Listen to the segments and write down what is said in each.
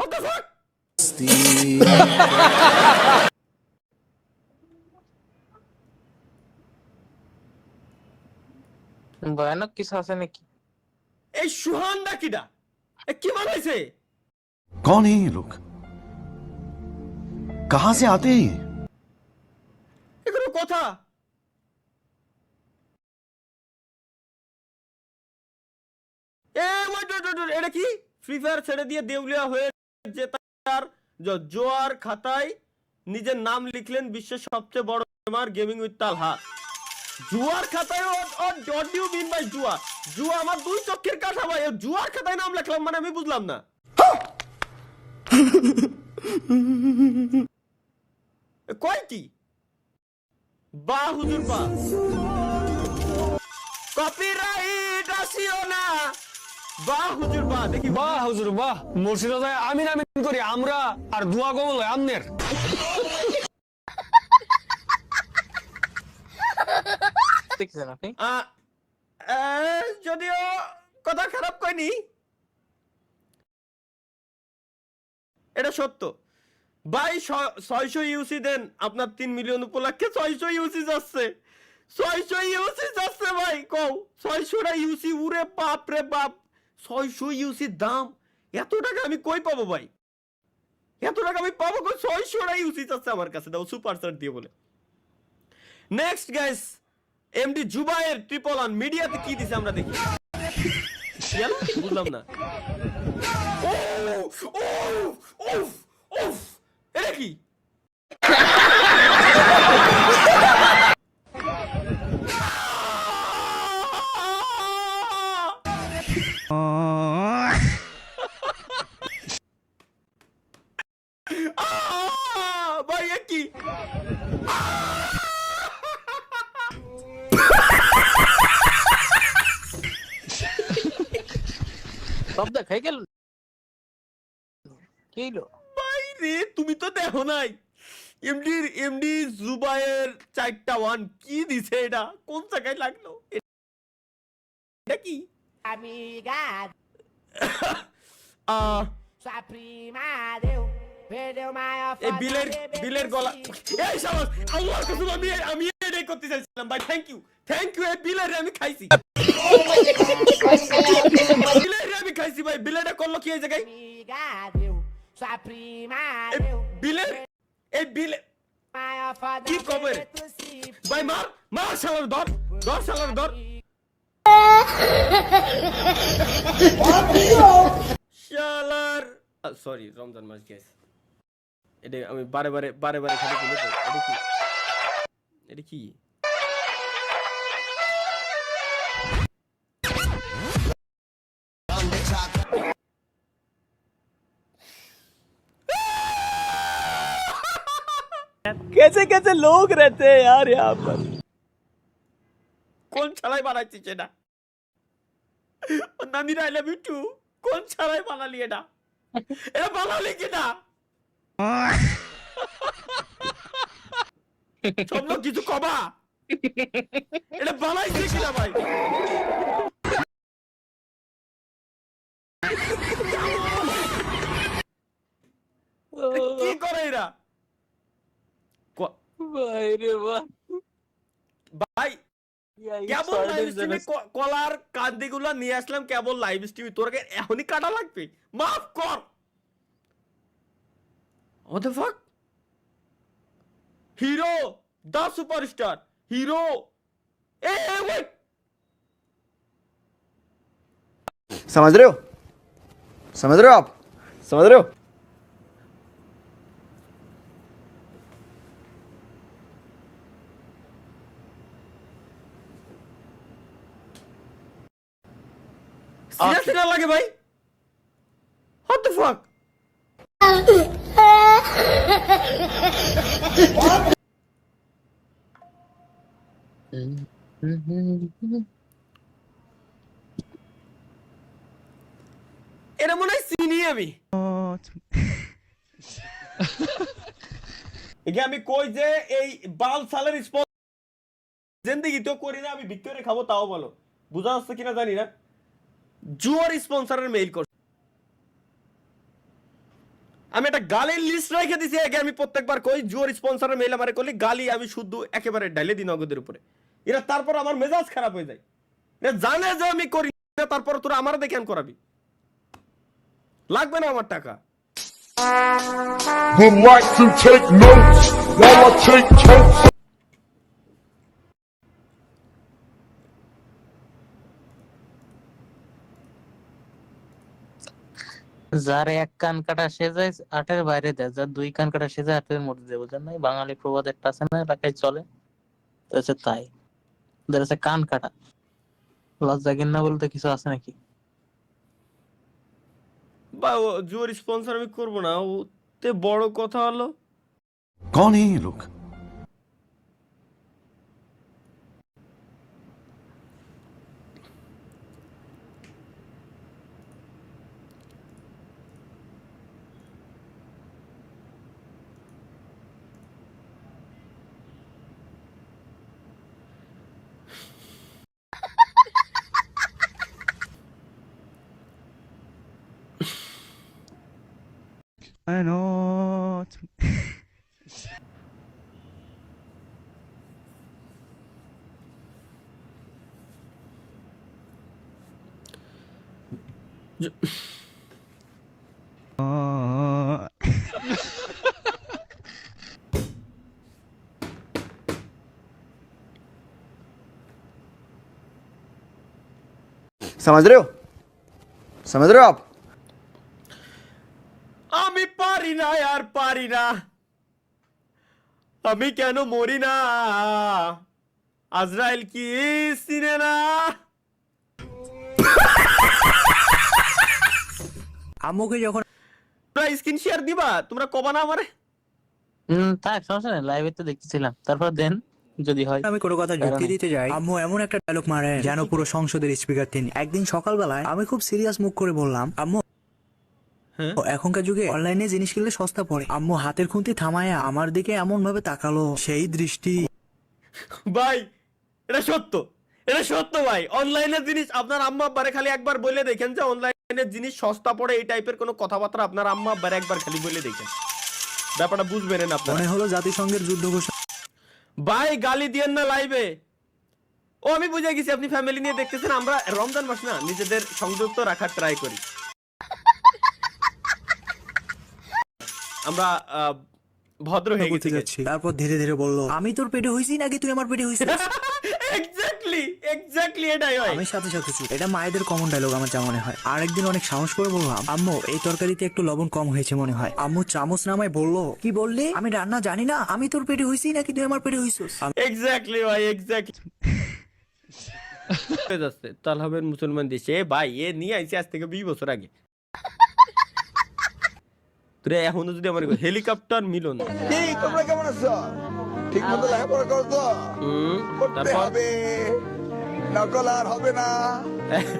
What the fuck? ভয়ানক কিছু আছে নাকি? এই সুহান না কিডা? কি বানাইছে? कौन है ये लोग? कहां से आते हैं? এগুলো কথা। এটা কি? ফ্রি ফায়ার ছেড়ে দিয়ে দেউলিয়া হয়ে জেতার জোয়ার খাতায় নিজের নাম লিখলেন বিশ্বের সবচেয়ে বড় গেমার গেমিং উইথ তালহা। জুয়ার খাতায় ডট ইউ মিন বাই জুয়া? জুয়া আমার দুই চোখের কাটা ভাই। জুয়ার খাতায় নাম লিখলাম মানে আমি বুঝলাম না। কয় কি? বাহ হুজুর বাহ। কপিরাইট আসিও না। বাহ হুজুর বাহ। দেখি বাহ হুজুর বাহ। মসজিদে যায় আমিন আমিন করি আমরা আর দোয়া কবুল হয় আমনের। দেখছেন আপনি? যদিও কথা খারাপ কইনি, এটা সত্য ভাই। 600 ইউসি দেন আপনার 3 মিলিয়ন উপলক্ষে। 600 ইউসি যাচ্ছে, 600 ইউসি যাচ্ছে ভাই। কও 600টা ইউসি, উরে বাপ রে বাপ। 600 ইউসি দাম। এত টাকা আমি কই পাবো ভাই? এত টাকা আমি পাবো কই? 600টা ইউসি যাচ্ছে আমার কাছে। দাও সুপার চার্ট দিয়ে বলে। Next guys, MD Zubayer triple on মিডিয়াতে কি দিছে আমরা দেখি। বুঝলাম না। এটা কি? ভাই এ কি? সব দেখাই গেল। কি হলো ভাই রে, তুমি তো দেখো নাই। এমডি জুবায়ের 4টা ওয়ান কি দিছে? এটা কোন জায়গায় লাগলো? এটা কি? Amiga, sua prima perdeu maior এই বিলের গলা। এই শাবাশ, আল্লাহর কসম আমি এটাই করতে চাইছিলাম ভাই। থ্যাংক ইউ এই বিলের আমি খাইছি। বিলের আমি খাইছি ভাই। বিলেটা করলো কি এই জায়গায়? amiga, sua prima এই বিলে maior foda que cover? ভাই মার শালার ধর শালার ধর। শালার সরি, রমজান মাস গাইস। এটা আমি বারে বারে খালি বলে দেব। এটা কি? कैसे कैसे लोग रहते हैं यार यहाँ पर। কোন ছাড়াই বানাইছিস এটা? নামির আই লাভ ইউ টু। কোন ছাড়াই বানালি এটা? এটা বানালি কিনা? সব লোক কিছু কবা। এটা বানাইছে কিনা ভাই? কি করে এরা? ভাই রে ভাই। ভাই কেবল লাইভ স্ট্রিমে কলার কান্দিগুলো নিয়ে আসলাম। কেবল লাইভ স্ট্রিমে তোরকে এখনই কাটা লাগবে? মাফ কর। What the fuck? Hero the superstar hero. wait, समझ रहे हो आप समझ रहे हो। সিরিয়াসলি না লাগে ভাই? What the fuck? এটা মনে হয় চিনি আমি। আমি কই যে এই বাল সালের স্পট জিন্দেগি তো করি না আমি। ভিক্টোরিয়া খাবো তাও বলো। বুঝা যাচ্ছে কিনা জানি না। জুয়ার স্পন্সরের মেইল কর। আমি একটা গালির লিস্ট রেখে দিছি আগে, আমি প্রত্যেকবার কই জোর স্পন্সরের মেইল আমারে করলি গালি আমি শুদ্ধ একেবারে ডাইলে দিই নগদের উপরে। এরা তারপর আমার মেজাজ খারাপ হয়ে যায়, এরা জানে যে আমি করি না, তারপর তোরা আমার দেখে আন করাবি, লাগবে না আমার টাকা। Would like to take notes while I take totes. যার এক কান কাটা সে যায় 8-এর বাইরে দেয়, যার 2 কান কাটা সে যায় 8-এর মধ্যে দেয়, বুঝলেন নাই? বাঙালি প্রবাদ একটা আছে না, এলাকায় চলে, তো হচ্ছে তাই। ওদের আছে কান কাটা। লজ্জা ঘেন্না বলতে কিছু আছে নাকি? বা জোর স্পন্সর আমি করবো না, ওতে বড় কথা হলো कौन है ये लोग? I know. समझ रहे हो? समझ रहे हो आप? আমি পারি না আর পারি না, আমি কেন মরি না, আজরাইল কি চিনে না। আম্মুকে যখন তোমরা স্ক্রিন শেয়ার দিবা, তোমরা কবা না আমারে? থাক, সমস্যা নেই, লাইভে তো দেখতেছিলাম, তারপর দেন যদি হয়। আমি কোনো কথা যুক্তি দিতে যাই, আম্মু এমন একটা ডায়লগ মারে যেন পুরো সংসদের স্পিকার তিনি। একদিন সকালবেলায় আমি খুব সিরিয়াস মুখ করে বললাম, আম্মু হ্যাঁ? এখনকার যুগে অনলাইনে জিনিস কিনলে সস্তা পড়ে। আম্মু হাতের খুন্তি থামায়া আমার দিকে এমন ভাবে তাকালো, সেই দৃষ্টি। ভাই এটা সত্য, এটা সত্য ভাই। অনলাইনের জিনিস আপনার আম্মা আব্বারে খালি একবার বলে দেখেন যে অনলাইনের জিনিস সস্তা পড়ে, এই টাইপের কোনো কথাবার্তা আপনার আম্মা আব্বারে একবার খালি বলে দেখেন, ব্যাপারটা বুঝবেন না আপনারা। মনে হলো জাতিসংঘের যুদ্ধ ঘোষণা। ভাই গালি দিয়েন না লাইভে। ও আমি বুঝে গেছি আপনি ফ্যামিলি নিয়ে দেখতেছেন, আমরা রমজান মাস না, নিজেদের সংযুক্ত রাখার ট্রাই করি। আমরা ভদ্র হয়ে বলতে গেছি। যাচ্ছি, তারপর ধীরে ধীরে বললো, আমি তোর পেটে হইছি নাকি তুই আমার পেটে হইছিস? এক্স্যাক্টলি এটাই হয়। আমি সাথে সাথে চুপ। এটা মায়েদের কমন ডায়লগ আমার যা মনে হয়। আরেকদিন অনেক সাহস করে বললাম, আম্মু এই তরকারিতে একটু লবণ কম হয়েছে মনে হয়। আম্মু চামচ নামায় বললো, কি বললি? আমি রান্না জানি না, আমি তোর পেটে হইছি নাকি তুই আমার পেটে হইছিস? এক্স্যাক্টলি ভাই, এক্স্যাক্টলি হয়ে যাচ্ছে তালহাবের মুসলমান দেশে। ভাই এ নিয়ে আইছে আজ থেকে 20 বছর আগে। তোরা এখনো যদি আমার হেলিকপ্টার মিলন, তোমরা কেমন আছো? ঠিক মতো লেখাপড়া করো তো? করতে তারপর হবে, নকল আর হবে না।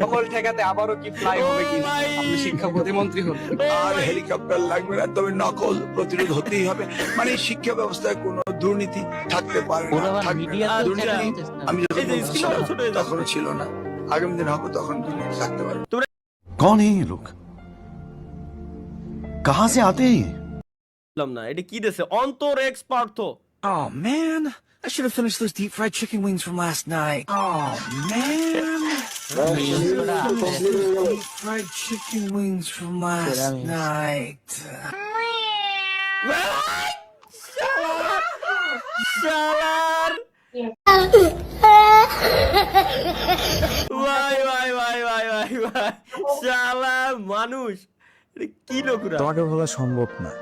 সকল ঠেকাতে আবারও কি ফ্লাই হবে কি? আপনি শিক্ষা প্রতিমন্ত্রী হন। আর হেলিকপ্টার লাগবে না, তবে নকল প্রতিরোধ হতেই হবে। মানে শিক্ষা ব্যবস্থায় কোনো দুর্নীতি থাকতে পারে না, ওরা থাকবে না। মিডিয়াতে দুর্নীতি আমি এই যখন যে স্ক্রিন ছিলাম, ছোট হয়ে যাচ্ছে। তখনও ছিল না, আগামী দিন হবে তখন দুর্নীতি থাকতে পারে। कौन है ये लोग? कहाँ से आते हैं ये? বললাম না এটা কি দেশে অন্তর এক্সপার্ট তো। Oh man, I should have finished those deep fried chicken wings from last night. Oh man, deep fried chicken wings from last night. শালার ভাই ভাই ভাই ভাই ভাই ভাই শালার মানুষ, এটা কি লোকরা? তোমাকে বলা সম্ভব না,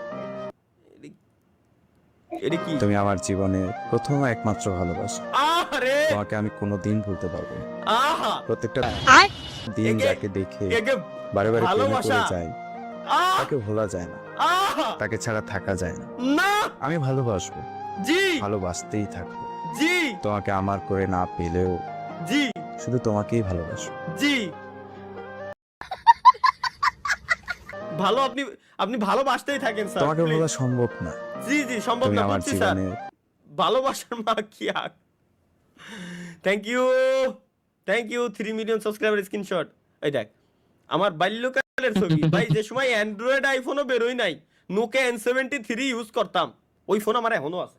এটা কি? তুমি আমার জীবনের প্রথম একমাত্র ভালোবাসা। আরে তোমাকে আমি কোনোদিন ভুলতে পারবো না। আহা প্রত্যেকটা দিন যাকে দেখে একে বারে বারে প্রেমে ভালোবাসা। পড়ে যাই, আহা তাকে ভোলা যায় না, আহা তাকে ছাড়া থাকা যায় না। না আমি ভালোবাসবো, জি ভালোবাসতেই থাকবো। জি তোমাকে আমার করে না পেলেও জি শুধু তোমাকেই ভালোবাসবো। জি ভালো, আপনি আপনি ভালোবাসতেই থাকেন স্যার। তোমাকে please। বলা সম্ভব না, জি জি সম্ভব তুমি না, আমার বুঝছি স্যার। জীবনের ভালোবাসার মা কি আর। Thank you 3 million subscriber screenshot. এই দেখ আমার বাল্যকালের ছবি ভাই, যে সময় অ্যান্ড্রয়েড আইফোনও বেরোই নাই নোকিয়া N73 ইউজ করতাম, ওই ফোন আমার এখনো আছে।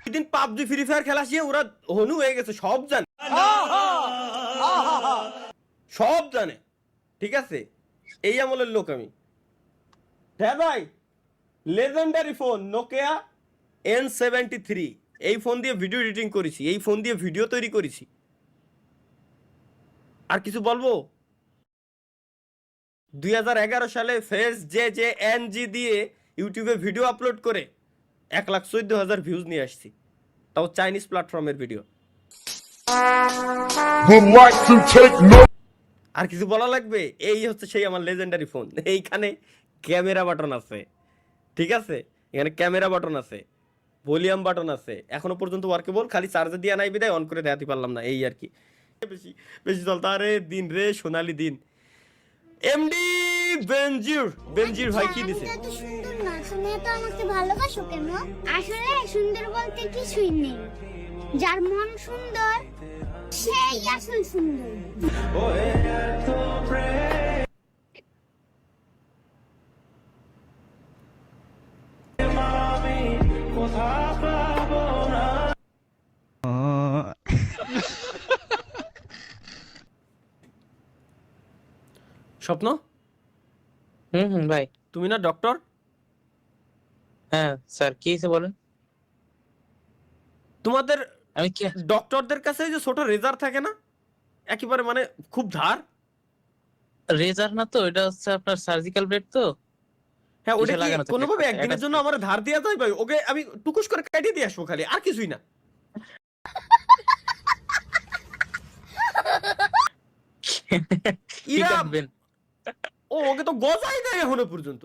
সেদিন পাবজি ফ্রি ফায়ার খেলা শিয়ে ওরা হনু হয়ে গেছে, সব জানে, সব জানে, ঠিক আছে? এই আমলের লোক আমি। হ্যাঁ ভাই, লেজেন্ডারি ফোন নোকিয়া N73, এই ফোন দিয়ে ভিডিও এডিটিং করেছি, এই ফোন দিয়ে ভিডিও তৈরি করেছি। আর কিছু বলবো? 2011 সালে ফেস জে এনজি দিয়ে ইউটিউবে ভিডিও আপলোড করে 1,14,000 ভিউজ নিয়ে আসছি, তাও চাইনিজ প্ল্যাটফর্মের video. would like to take note. আর কিছু বলা লাগবে? এই হচ্ছে সেই আমার লেজেন্ডারি ফোন। এইখানে ক্যামেরা বাটন আছে, ঠিক আছে? এখানে ক্যামেরা বাটন আছে, ভলিউম বাটন আছে, এখনো পর্যন্ত ওয়ার্কেবল, খালি চার্জে দিয়ে নাই বিদায় অন করে দেখাতে পারলাম না, এই আর কি। বেশি বেশি চলতে, আরে দিন রে সোনালি দিন। এমডি বেনজির ভাই কি দিছে? এত সুন্দর না, তুমি তো আমাকে ভালোবাসো কেন? আসলে সুন্দর বলতে কিছুই নেই, যার মন সুন্দর সেই আসল সুন্দর। স্বপ্ন, ভাই। তুমি না ডক্টর? হ্যাঁ স্যার, কি হয়েছে বলেন। তোমাদের আমি কি ডক্টরদের কাছে যে ছোট রেজার থাকে না, একেবারে মানে খুব ধার। রেজার না তো, এটা হচ্ছে আপনার সার্জিক্যাল ব্লেড তো। হ্যাঁ, ওটা কিসে কি লাগানো থাকে? কোনোভাবে একদিনের জন্য আমার ধার দেওয়া যায় ভাই? ওকে আমি টুকুস করে কাটিয়ে দিয়ে আসবো খালি, আর কিছুই না। কি ইরা, কাটবেন? ওকে তো গজাই দেয় এখনো পর্যন্ত।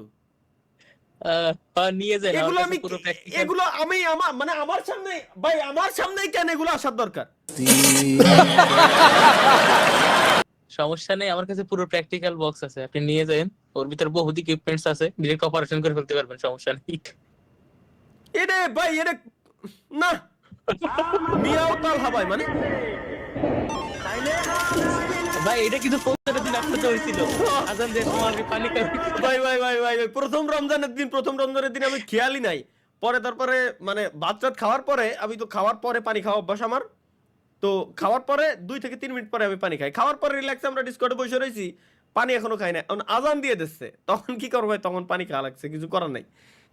নিয়ে যান, এগুলো আমি পুরো প্র্যাকটিক্যাল। এগুলো আমি আমার মানে আমার সামনে ভাই, আমার সামনেই কেন এগুলো আসার দরকার? সমস্যা নেই, আমার কাছে পুরো প্র্যাকটিক্যাল বক্স আছে, আপনি নিয়ে যান, ওর ভিতর বহুত ইকুইপমেন্টস আছে, ডিরেক্ট অপারেশন করে ফেলতে পারবেন, সমস্যা নেই। এটা ভাই, এটা না মিয়াও তাল হাবাই মানে ভাই এটা কিন্তু 15 দিন আসতে হয়েছিল, আজান দিয়ে সময় আমি পানি খাই। ভাই প্রথম রমজানের দিন আমি খেয়ালই নাই, পরে তারপরে মানে ভাত টাত খাওয়ার পরে, আমি তো খাওয়ার পরে পানি খাওয়া অভ্যাস আমার, তো খাওয়ার পরে 2 থেকে 3 মিনিট পরে আমি পানি খাই। খাওয়ার পরে রিল্যাক্সে আমরা ডিসকর্ডে বসে রয়েছি, পানি এখনো খাই না, এখন আজান দিয়ে দিচ্ছে, তখন কি করবো ভাই? তখন পানি খাওয়া লাগছে, কিছু করার নাই,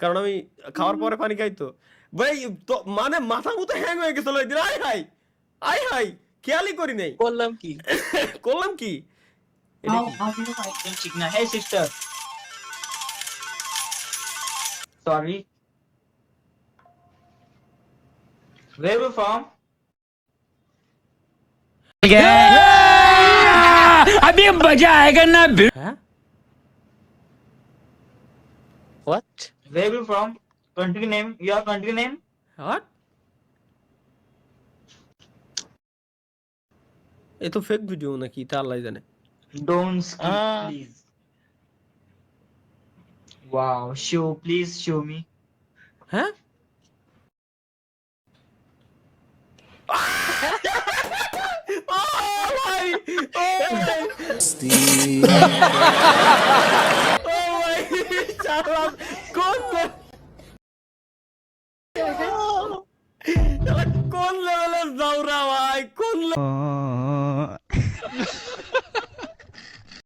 কারণ আমি খাওয়ার পরে পানি খাই। তো ভাই তো মানে মাথা মুথা হ্যাং হয়ে গেছিল ওই দিন। আই হাই খেয়ালই করি নাই করলাম কি। ঠিক না। Hey sister, sorry, where you from? अभी मजा आएगा ना। হ্যাঁ, What? Where you from? Country name, your country name? What? এ তো ফেক ভিডিও নাকি, তা আল্লাহ জানে। Don't skip, please. Wow, please show me. হ্যাঁ, ও ভাই, ও ভাই, চালাম কোন লেভেলের জাউরা ভাই, কোন